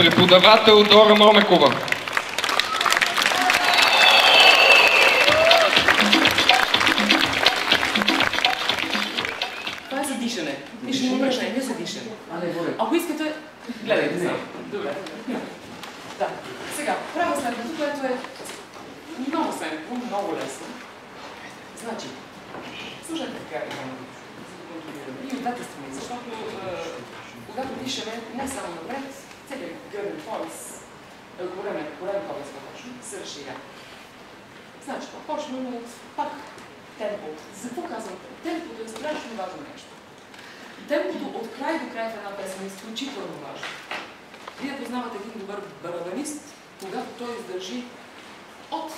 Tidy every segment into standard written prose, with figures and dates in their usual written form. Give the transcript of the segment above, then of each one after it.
Преподавател Дора Момекова. Това е за дишане. Дишане упражнение за дишане. Ако искате, гледайте само. Добре. Да. Сега, правя следното, което е много семпо, много лесно. Значи, слушайте така и от двете страни, защото когато дишаме не само напред, целият гръден пояс, голем пояс по-точно, се разширява. Значи, почваме от пак темпо. За какво казвам? Темпото е страшно важно нещо. Темпото от край до край в една песен е изключително важно. Вие познавате един добър барабанист, когато той издържи от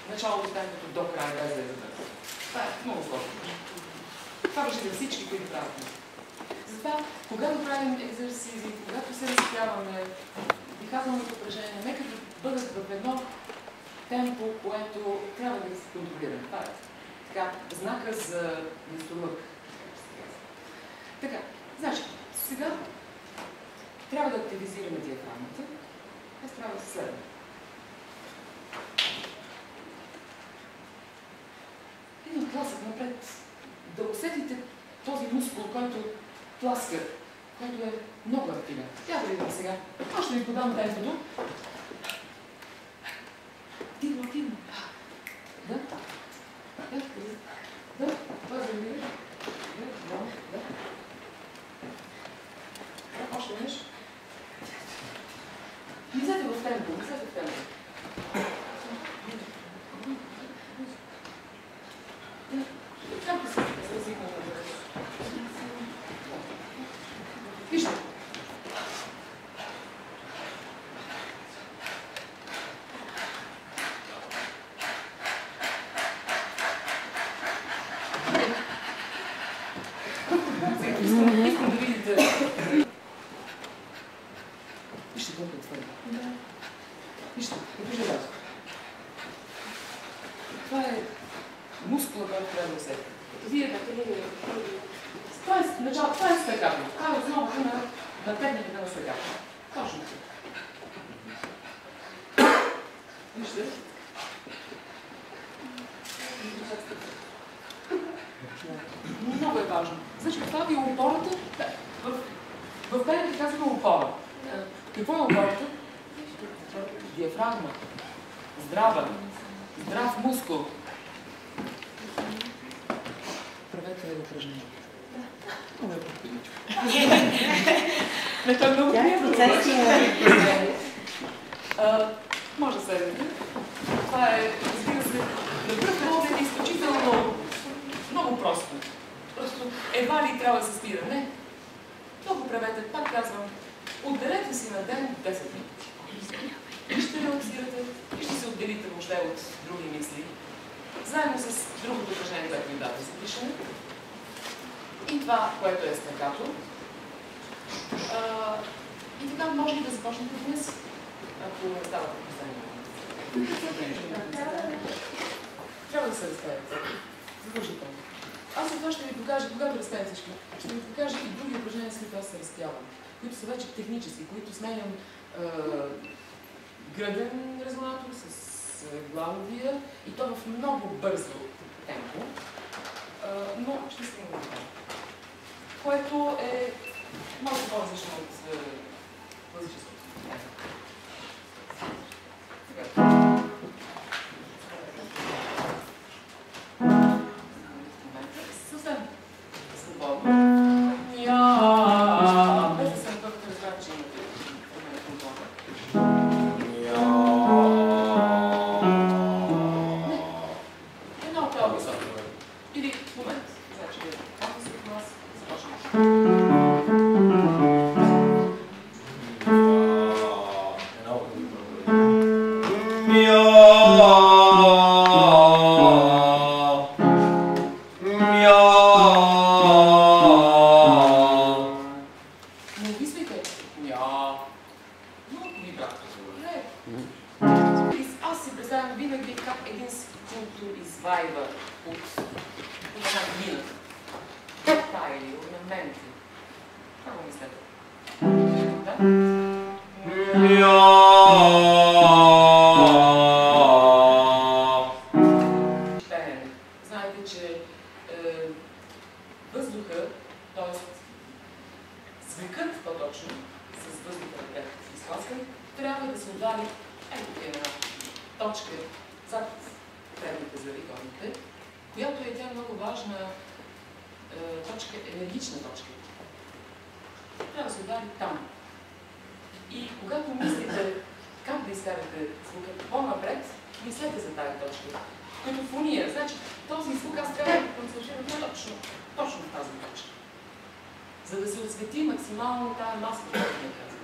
началото темпото до край без да издържи. Това е много сложно. Това важи за всички, които правят. Затова, когато правим екзерсизи, когато се разпяваме, дихателните упражнения, нека да бъдат в едно темпо, което трябва да се контролира. Това е така, знака за мисълък. Така, значи, сега трябва да активизираме диафрагмата. Аз трябва да следвам. Един тласък напред. Да усетите този мускул, който тласка, който е много активен. Я да видим сега. Аз ще ви подам темпото. Активно, активно. Да? Да? Да? Това за мен. Да? Да? Още веднъж. Влизете в темпо, влизете в темпо. Темпо се разликна на бъде. Вижте. Искам да видите. Вижте колко е твърдо. Вижте, като желязо. Това е мускула, който трябва да усетите. Вие това е начало, това е стъкато. Това е основата на техниката на стъкато. Точно така. Вижте. Много е важно. Значи, това ви е опората. В пеенето казваме опора. Какво е опората? Диафрагма. Здрав мускул. Правете упражнение. Много е подпиличко. Това е много приятно. Може да седнете. Това е, разбира се, на пръв поглед изключително много просто. Просто едва ли трябва да се спира. Не. Много правете, пак казвам, отделете си на ден 10 минути. И ще релаксирате, и ще се отделите въобще от други мисли. Заедно с другото упражнение, което ви дава за дишане. И това, което е стъкато. И така може и да започнете днес, ако не ставате последния. Трябва да се разпеете. Задължително. Аз това ще ви покажа, когато разпеем всички, ще ви покажа и други упражнения, с които аз се разпявам, които са вече технически, които сменям гръден резонатор с главовия и то в много бързо темпо, но ще се го покажа. Което е малко по-различно от класическото. Съвсем свободно. Без да съм пък разбрах, че имате контрола. Едно от това високо. Или момент. Значи, малко си от нас започнем. Аз си представям винаги как един скулптор извайва от една глина. Тайли, орнаменти. Как го мислете? Да? Знаете, че въздуха, т.е. звукът по-точно, с въздуха напред изхласкан, трябва да се удари ето една точка зад предните зъби, горните, която е тя много важна точка, енергична точка. Трябва да се удари там. И когато мислите как да изкарате звука по-напред, мислете за тази точка. Като фония. Значи, този звук аз трябва да концентрирам точно в тази точка. За да се отсвети максимално тази маска, която ми казвам.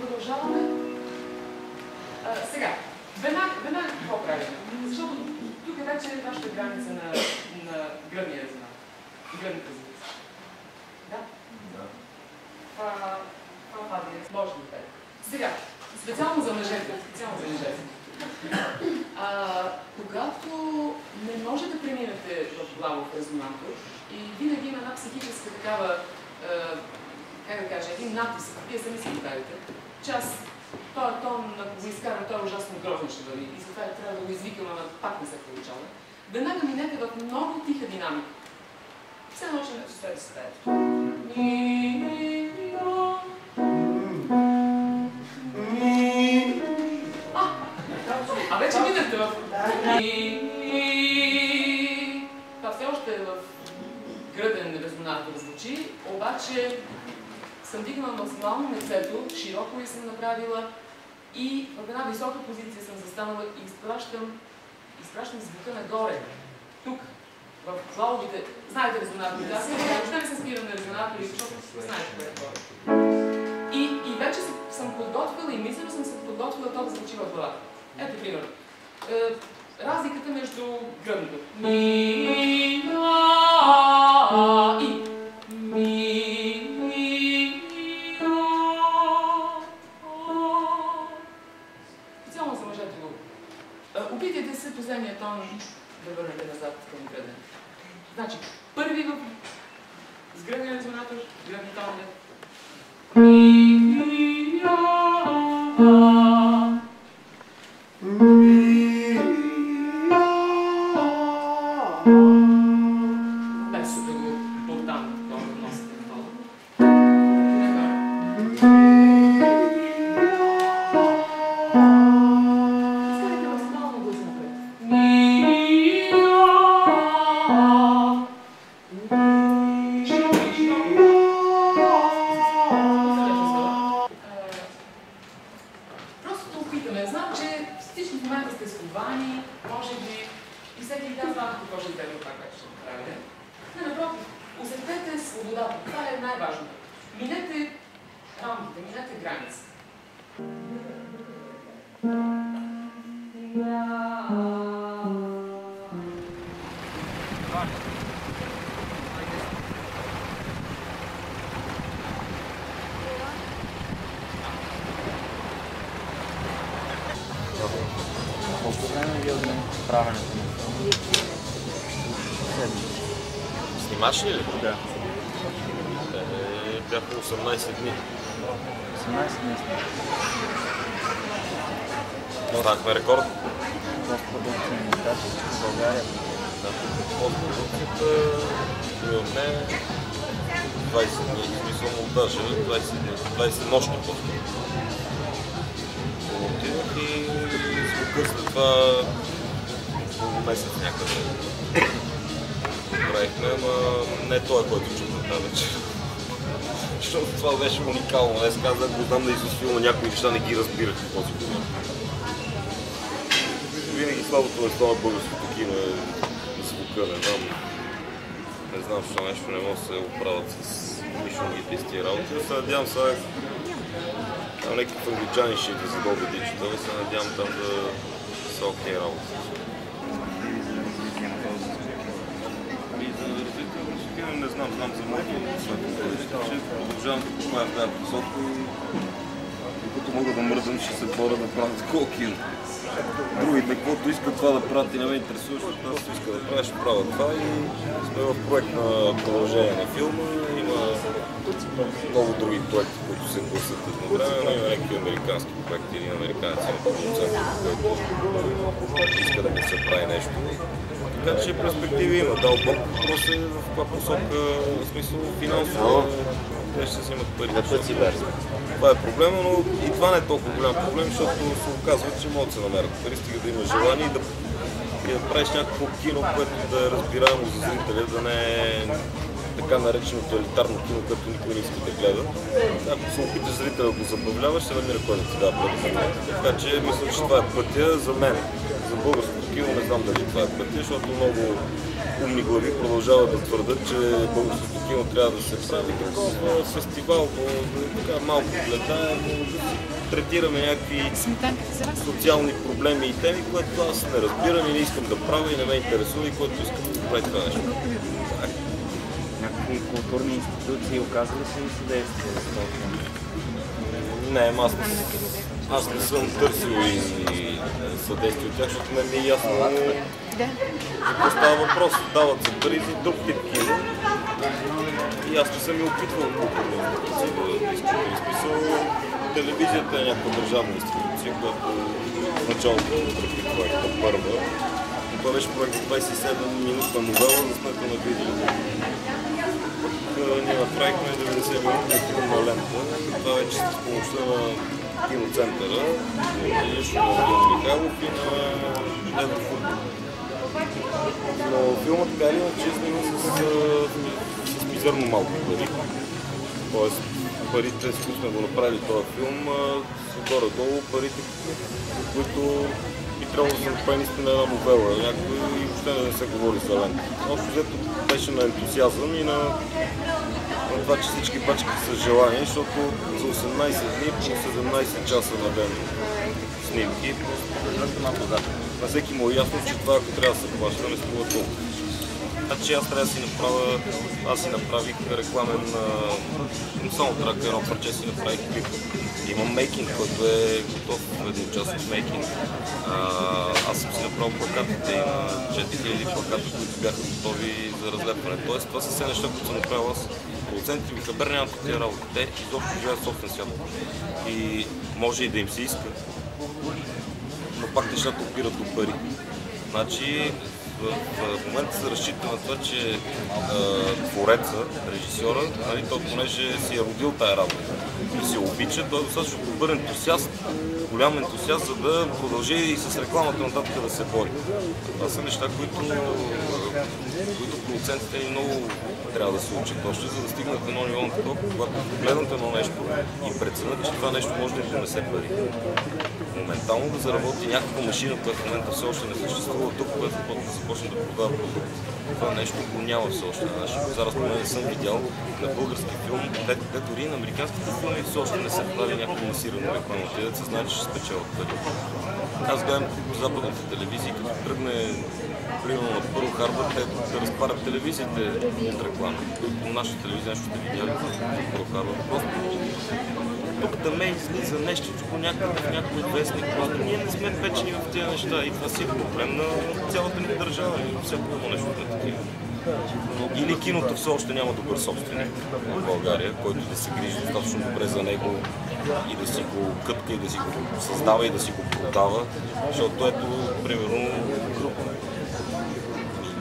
Продължаваме. Сега, веднага какво правим? Защото тук е вече вашата граница на гръдния резонанс. Гръдните звуци. Да? Да. Това е. Може да е. Сега, специално за мъжете. Когато не може да преминете в главов резонатор и винаги има една психическа такава, как да кажа, един натиск, вие сами си го правите, че аз този тон, ако го изкарам, той е ужасно грозно ще бъде и затова трябва да го извикам, ама пак не се получава. Веднага минете в много тиха динамика. Все едно ще не чувствате състоянието. А вече минахте в... Това все още е в гръден резонатор звучи, обаче съм дигнала максимално лицето, широко я съм направила и в една висока позиция съм застанала и изпращам звука нагоре. Тук, в главовите, знаете резонаторите, аз въобще не се спирам на резонатори, защото знаете кое е горе. И вече съм подготвила и мислено съм се подготвила това да звучи в главата. Ето примерно. Разликата между гръдното. Ми, и. Специално за мъжете го. Опитайте се поземния тон да върнете назад към гръден. Значи, първи с гръдния резонатор, гръдни тонове. Снимаш ли? Да. Бяха 18 дни. 18 дни сме. Станахме рекорд. Постпродукция монтаж в България. Да. Постпродукцията ми отне 20 дни. В смисъл монтажа 20 дни. 20 нощни постпродукции. Отидох и звука след това около месец някъде. Правихме, ама не той, който чухме тази вечер. Защото това беше уникално. Днес казах, го знам да Исус филма, някои неща не ги разбирах какво си говоря. Винаги слабото место на българското кино е звука, не знам, защо нещо не може да се оправят с умишлените и с тия работи. Да се надявам сега, там някакъв англичани ще идва за да убеди, че да се надявам там да са окей работи. Не знам за моето, че продължавам да попадам в тази посока и докато мога да мръзвам, ще се боря да правя такова кино. другите, каквото искат това да правят и не ме интересува, защото аз иска да правя, ще правя това и сме в проект на продължение на филма. Има много други проекти, които се гласят едновременно. Има някакви американски проекти или американци на продуцент, който иска да му се прави нещо. Така че перспективи има. Дал Бог, въпрос е в каква посока, в смисъл финансово, те ще взимат пари. Това е проблема, но и това не е толкова голям проблем, защото се оказва, че могат да се намерят пари, стига да има желание и да правиш някакво кино, което да е разбираемо за зрителя, да не е така нареченото елитарно кино, което никой не иска да гледа. Ако се опиташ зрителя да го забавляваш, ще намира кой да ти дава пари. Така че мисля, че това е пътя за мен. За българското кино не знам дали това е пътя, защото много умни глави продължават да твърдят, че българското кино трябва да се прави като фестивал, така малко гледаемо, да третираме някакви социални проблеми и теми, което аз не разбирам и не искам да правя и не ме интересува и който искам да прави това нещо. Някакви културни институции оказали се ли съдействие за това филм? Не, аз не съм търсил и съдействие от тях, защото не ми е ясно какво става въпрос. Дават се пари за друг тип кино и аз не съм и опитвал културни институции. В смисъл, телевизията е някаква държавна институция, която в началото подкрепи проекта първа. Това беше проект за 27-минутна новела за сметка на видео. Ние направихме 90-минутна филмна лента. Това вече с помощта на киноцентъра, лично на Георги Михайлов и на Еврофутбол. Но филмът така или иначе измина с мизерно малко пари. Тоест парите, с които сме го направили този филм, са горе-долу парите, които би трябвало да се направи наистина една новела. Някой и въобще не се говори за лента. Общо взето беше на ентусиазъм и на това, че всички бачки са желани, защото за 18 дни по 17 часа на ден снимки. На всеки му е ясно, че това, ако трябва да се плаща, не струва толкова. Значи аз трябва да си направя, аз си направих рекламен саундтрак, едно парче си направих клип. Имам мейкинг, който е готов, един част от мейкинг. Аз съм си направил плакатите и на 4000 плаката, които бяха готови за разлепване. Тоест, това са все неща, които съм направил аз. Продуцентите ми Хабер нямат такива работи. Те изобщо живеят собствен свят. И може и да им се иска, но пак нещата опират до пари. Значи, в момента се разчита на това, че твореца, режисьора, нали, той понеже си е родил тая работа и се обича, той е достатъчно добър ентусиаст, голям ентусиаст, за да продължи и с рекламата нататък да се бори. Това са неща, които продуцентите ни много трябва да се учат още, за да стигнат едно ниво на такова, когато гледат едно нещо и преценят, че това нещо може да им донесе пари. Моментално да заработи някаква машина, която в момента все още не съществува тук, която да започне да продава продукт. Това нещо го няма все още на нашия пазар. Аз поне не съм видял на български филм, де дори на американските филми все още не се прави някакво масирано реклама. Те да се знаят, че ще спечелят пари. Аз гледам западните телевизии, като тръгне примерно на Пърл Харбър, те да разпарят телевизиите от реклама. По нашата телевизия нещо сте видяли Пърл Харбър. Просто тук да ме излиза нещо по някакъв вестник, когато ние не сме печени в тези неща и това си е проблем на цялата ни държава и всяко нещо на такива. Или киното все още няма добър собственик в България, който да се грижи достатъчно добре за него и да си го кътка и да си го създава и да си го продава, защото ето, примерно,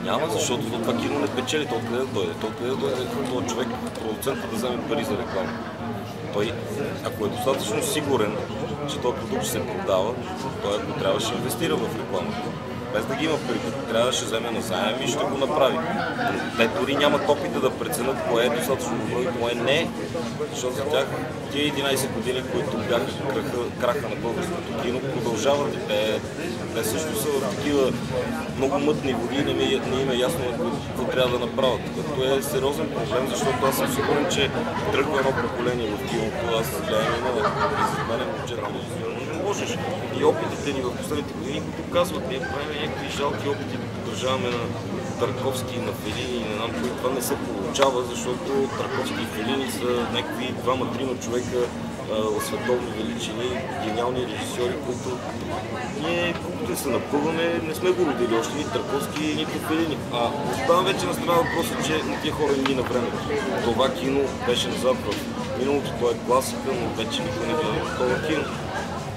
няма, защото това кино не печели, то откъде да дойде. То откъде да дойде този човек, продуцентът да вземе пари за реклама. Той, ако е достатъчно сигурен, че този продукт ще се продава, той ако трябва ще инвестира в рекламата. Без да ги има пари, трябва да ще вземе на заем и ще го направи. Те дори нямат опита да преценят кое е достатъчно добро и кое не е, защото за тях тия 11 години, които бяха краха на българското кино, продължават и те също са в такива много мътни води и не им е ясно какво трябва да направят. Което е сериозен проблем, защото аз съм сигурен, че тръгва едно поколение в киното, аз гледам и мен момчета не можеш. И опитите ни в последните години го казват, ние правим някакви жалки опити да поддържаваме на Тарковски и на Фелини и на нам, които това не се получава, защото Тарковски и Фелини са някакви 2-3 човека световни величини, гениални режисьори, които ние колкото и се напъваме, не сме го родили още, ни Тарковски, нито Фелини. Оставам вече на страна въпроса, че на тия хора ни на времето. Това кино беше назад в миналото, то е класика, но вече никой не гледа това кино.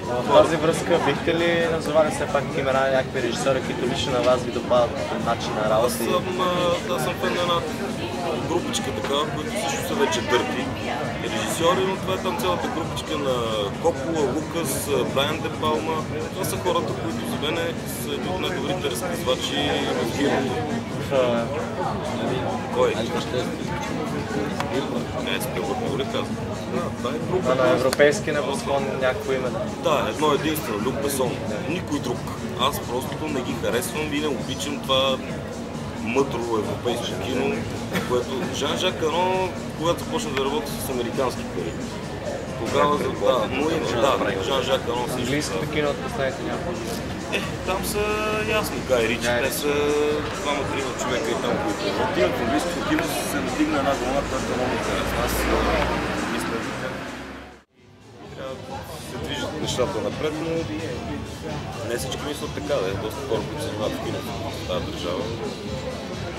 В тази връзка бихте ли назовали все пак имена на някакви режисьори, които лично на вас ви допадат начин на работа? Аз съм фен на една групичка такава, които също са вече дърти режисьори, но това е там цялата групичка на Копола, Лукас, Брайан Де Палма. Това са хората, които за мен са едни от най-добрите разказвачи в киното. Кой? Спилбърг не го ли казва? Това е група. На европейски небосклон някакво име? Да, едно единствено, Люк Бесон. Никой друг. Аз просто не ги харесвам и не обичам това мъдро европейско кино, което Жан-Жак Кано, когато започна да работи с американски пари. Тогава, Жан-Жак Кано също. Английското кино от последните няколко. Там са ясно, Гай Ричи, те са двама-трима човека и там, които отиват в английското кино, се надигна една вълна, която е много интересна. Аз мисля, трябва да се движат нещата напред, но не всички мислят така, да е доста хора, които се занимават в киното в тази държава.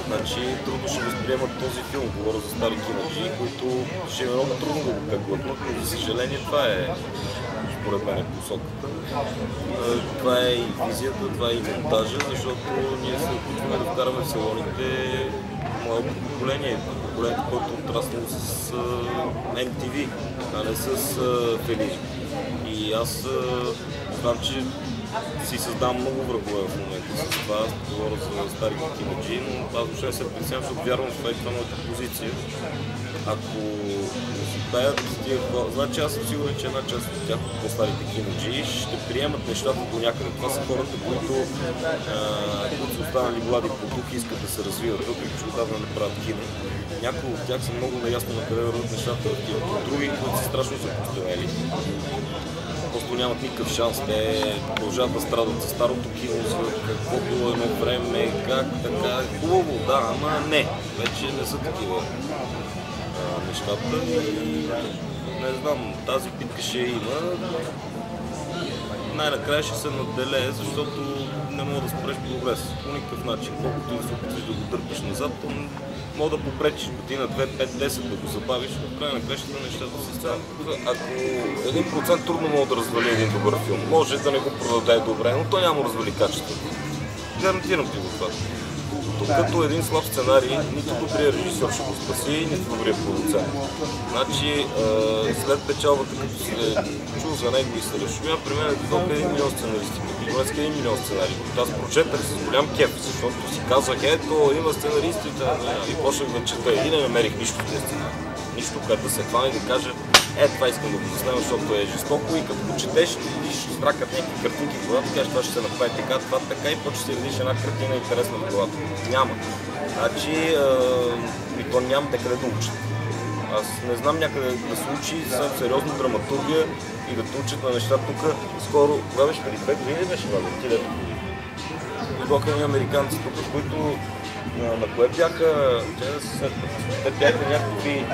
Значи трудно ще възприемат този филм, говоря за стари киноджи, които ще е много трудно да го преглътнат, но за съжаление това е според мен посоката. Това е и визията, това е и монтажа, защото ние се опитваме да вкараме в салоните младото поколение, поколението, което е отраснало с MTV, а не с Фелини. И аз знам, че си създавам много врагове в момента с това, говоря за старите киноджи, но аз въобще не се притеснявам, защото вярвам в това и това моята позиция. Ако не си пеят тия хора, значи аз съм сигурен, че една част от тях от по-старите киноджи ще приемат нещата до някъде. Това са хората, които са останали млади по дух и искат да се развиват, въпреки че отдавна не правят кино. Някои от тях са много наясно на къде върват нещата в киното, други, които са страшно запустенели. Просто нямат никакъв шанс, те продължават да страдат за старото кино, за какво било едно време, как така, хубаво, да, ама не, вече не са такива нещата и не знам, тази битка ще има. Най-накрая ще се надделее, защото не мога да спреш прогрес по никакъв начин, колкото и да се опитваш да го дърпаш назад, то мога да попречиш година, 2, 5, 10 да го забавиш, но в края на кращата нещата се стават. Ако 1% трудно мога да развали един добър филм, може да не го продаде добре, но той няма да развали качеството. Гарантирам ти го това. Докато един слаб сценарий, нито добрият режисьор ще го спаси, нито добрият продуцент. Значи, след печалбата, като се чул за него и се разшумя, при мен е толкова 1 милион сценаристи, като днеска 1 милион сценарии. Аз прочетах с голям кеф, защото си казах, ето, има сценаристите, и почнах да чета и не намерих нищо в тези сценарии. Нищо, което да се хване и да каже, това искам да го заснема, защото е жестоко и като го четеш, видиш, стракат някакви картинки в главата, кажеш, това ще се направи така, това така и почва да си видиш една картина интересна в главата. Няма. Значи, то няма къде да учат. Аз не знам някъде да се учи съвсем сериозна драматургия и да те учат на неща тук. Скоро, кога беше преди 2 години беше Владимир? Ти лето години. Дойдоха ни американци тук, които на кое бяха, те бяха някакви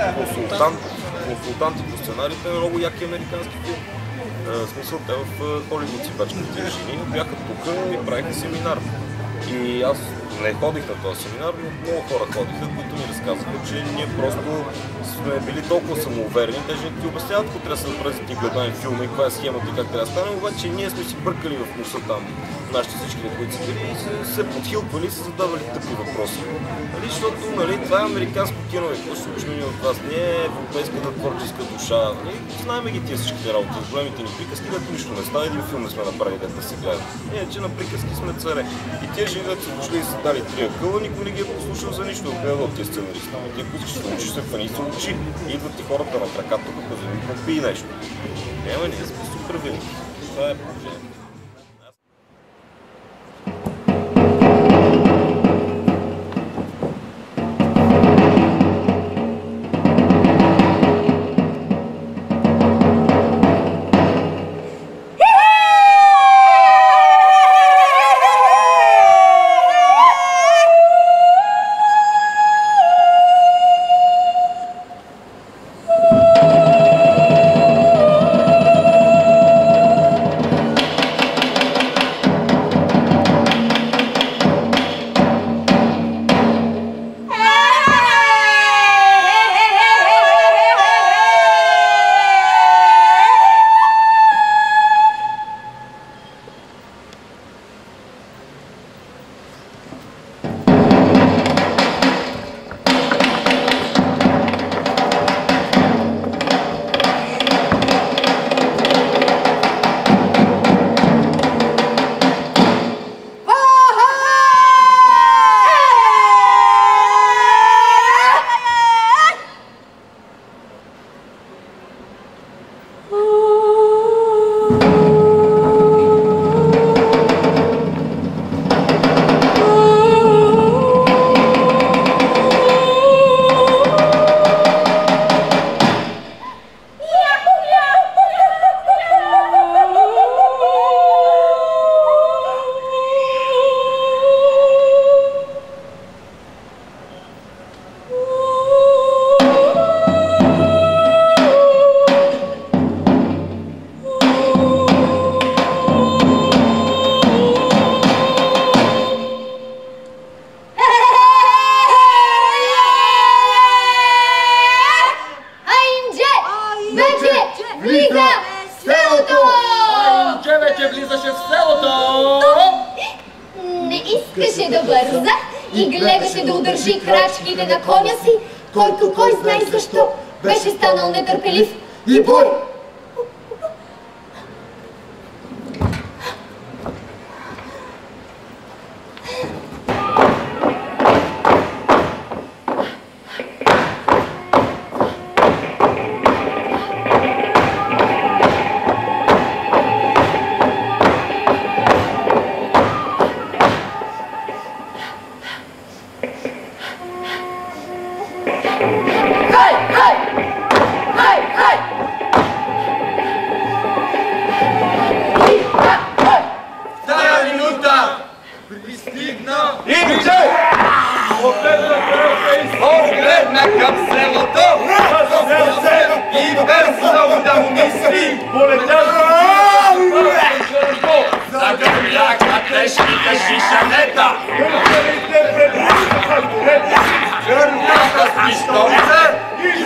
консултанти по сценариите на много яки американски филми. В смисъл, те в Холивуд си бачкат тия жени, бяха тук и правиха семинар. И аз не ходих на този семинар, но много хора ходиха, които ми разказаха, че ние просто сме били толкова самоуверени, те жените ти обясняват, ако трябва да се направят ти гледаем филма и каква е схемата и как трябва да стане, обаче ние сме си бъркали в носа там, нашите всички, които са били, се подхилквали и се задавали тъпи въпроси. Нали, защото това е американско кино, какво ще учим от вас, не е европейската творческа душа. Нали, знаем ги тия всичките работи, с големите ни приказки, дето нищо не става, един филм не сме направили да се гледа. Ние, че на приказки сме царе. И тия жени, дето са дошли и са дали 3 акъла, никой не ги е послушал за нищо, къде от тия сценаристи. Ти ако искаш да учиш се фани, се учи. Идват ти хората на крака, тук да пи нещо. Няма, ние сме супер велики. Това е положението. гледаше да удържи крачките на коня си, който кой знае защо беше станал нетърпелив и буй. Погледна към селото и бързо да му мисли. За гърляка тежките шишанета. Гърляка с пистолите и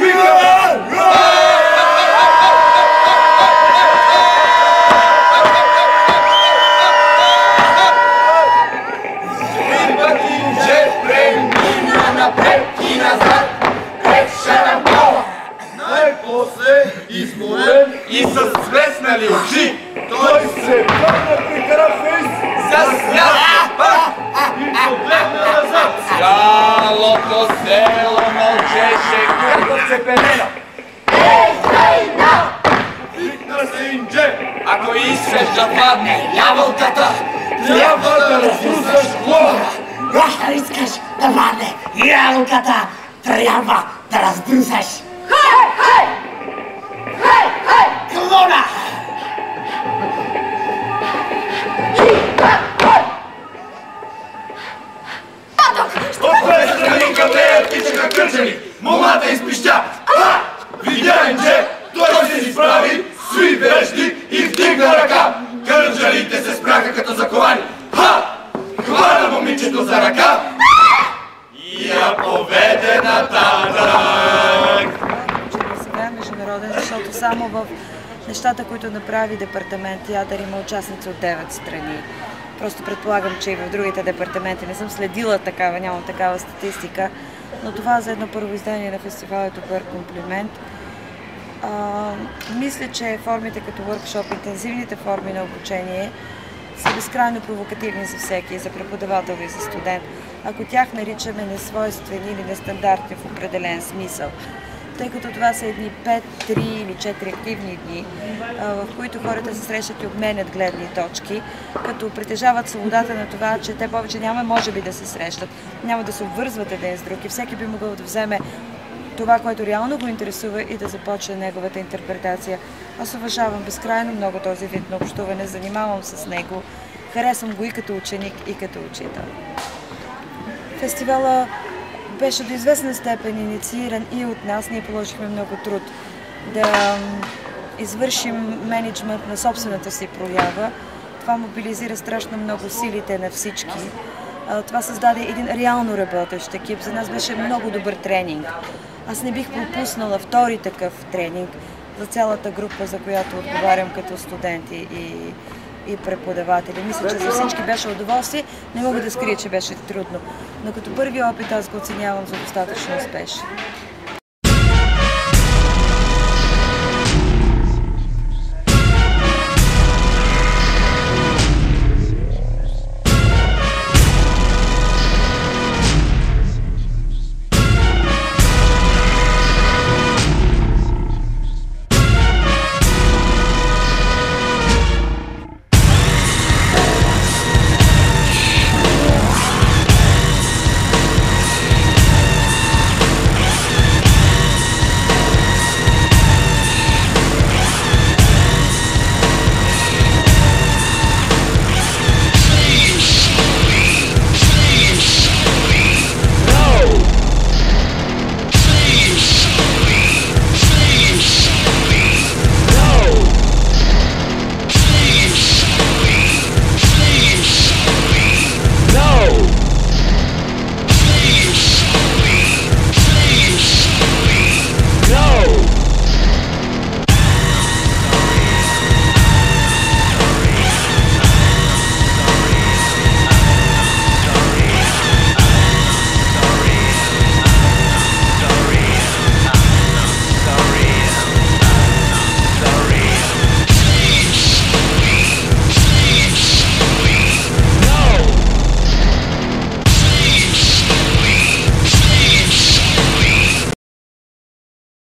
и с свеснали очи той се върна при Карафейс, засмя се пак и погледна назад. Цялото село мълчеше като цепенено. Ей, Зейна! Викна се Индже, ако искаш да падне ябълката, трябва да раздусаш глава. Ако искаш да падне ябълката, трябва да раздусаш. Клона! Отве страни към нея птичаха кърчани, момата изпища. Видя Индже, той се изправи, сви вежди и вдигна ръка. Кърджалите се спряха като заковани. Хвана момичето за ръка и я поведе нататък. Сега е международен, защото само в нещата, които направи департамент театър, има участници от 9 страни. Просто предполагам, че и в другите департаменти не съм следила такава, нямам такава статистика, но това за едно първо издание на фестивал е добър комплимент. Мисля, че формите като workshop, интензивните форми на обучение са безкрайно провокативни за всеки, за преподавател и за студент, ако тях наричаме несвойствени или нестандартни в определен смисъл. Тъй като това са едни 5, 3 или 4 активни дни, в които хората се срещат и обменят гледни точки, като притежават свободата на това, че те повече няма може би да се срещат, няма да се обвързват един с друг и всеки би могъл да вземе това, което реално го интересува и да започне неговата интерпретация. Аз уважавам безкрайно много този вид на общуване, занимавам се с него, харесвам го и като ученик, и като учител. Фестивала беше до известна степен иницииран и от нас. Ние положихме много труд да извършим мениджмънт на собствената си проява. Това мобилизира страшно много силите на всички. Това създаде един реално работещ екип. За нас беше много добър тренинг. Аз не бих пропуснала втори такъв тренинг за цялата група, за която отговарям като студенти и преподаватели. Мисля, че за всички беше удоволствие. Не мога да скрия, че беше трудно. Но като първи опит аз го оценявам за достатъчно успешен.